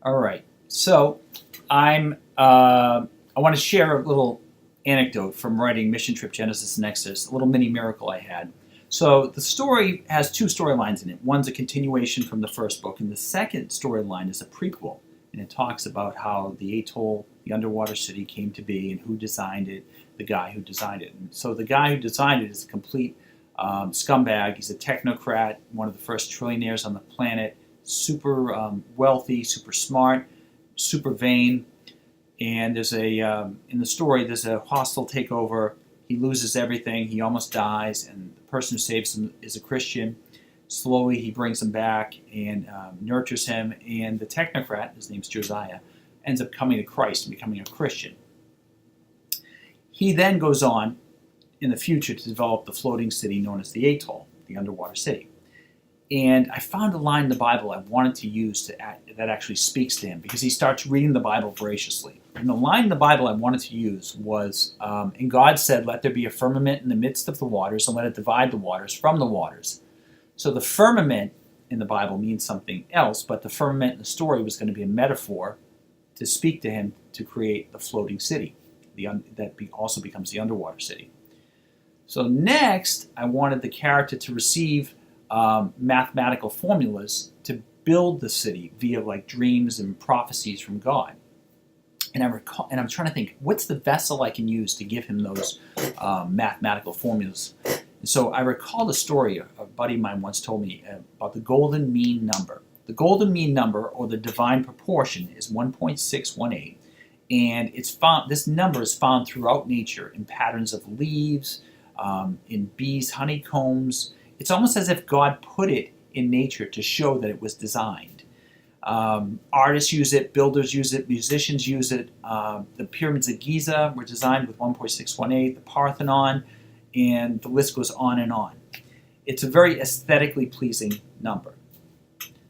All right. So I want to share a little anecdote from writing Mission Trip Genesis and Exodus, a little mini miracle I had. So the story has two storylines in it. One's a continuation from the first book, and the second storyline is a prequel. And it talks about how the atoll, the underwater city, came to be and who designed it, the guy who designed it. And so the guy who designed it is a complete scumbag. He's a technocrat, one of the first trillionaires on the planet, super wealthy, super smart, super vain. And there's in the story, there's a hostile takeover. He loses everything. He almost dies, and the person who saves him is a Christian. Slowly, he brings him back and nurtures him. And the technocrat, his name's Josiah, ends up coming to Christ and becoming a Christian. He then goes on in the future to develop the floating city known as the atoll, the underwater city. And I found a line in the Bible I wanted to use that actually speaks to him, because he starts reading the Bible voraciously. And the line in the Bible I wanted to use was, and God said, "Let there be a firmament in the midst of the waters, and let it divide the waters from the waters." So the firmament in the Bible means something else, but the firmament in the story was going to be a metaphor to speak to him to create the floating city that also becomes the underwater city. So next, I wanted the character to receive mathematical formulas to build the city via like dreams and prophecies from God. And I'm trying to think, what's the vessel I can use to give him those mathematical formulas? And so I recall the story a buddy of mine once told me about the golden mean number. The golden mean number, or the divine proportion, is 1.618, and this number is found throughout nature in patterns of leaves, in bees' honeycombs. It's almost as if God put it in nature to show that it was designed. Artists use it, builders use it, musicians use it. The pyramids of Giza were designed with 1.618, the Parthenon, and the list goes on and on. It's a very aesthetically pleasing number.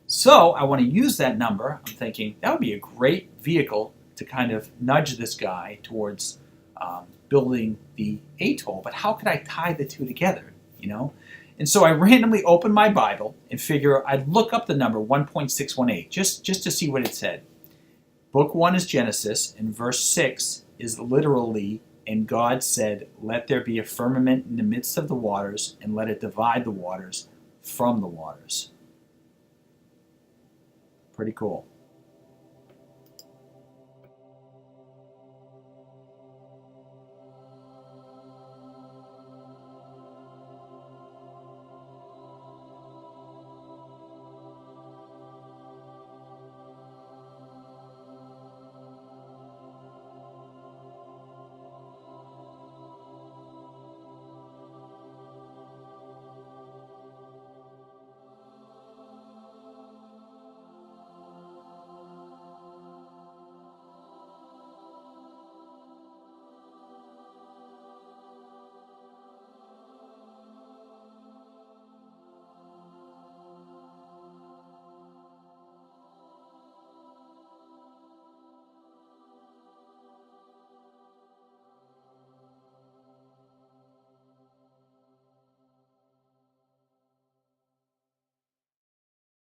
So I want to use that number. I'm thinking that would be a great vehicle to kind of nudge this guy towards building the atoll. But how could I tie the two together, you know? And so I randomly opened my Bible and figure I'd look up the number 1.618 just to see what it said. Book 1 is Genesis, and verse 6 is literally, "And God said, let there be a firmament in the midst of the waters, and let it divide the waters from the waters." Pretty cool.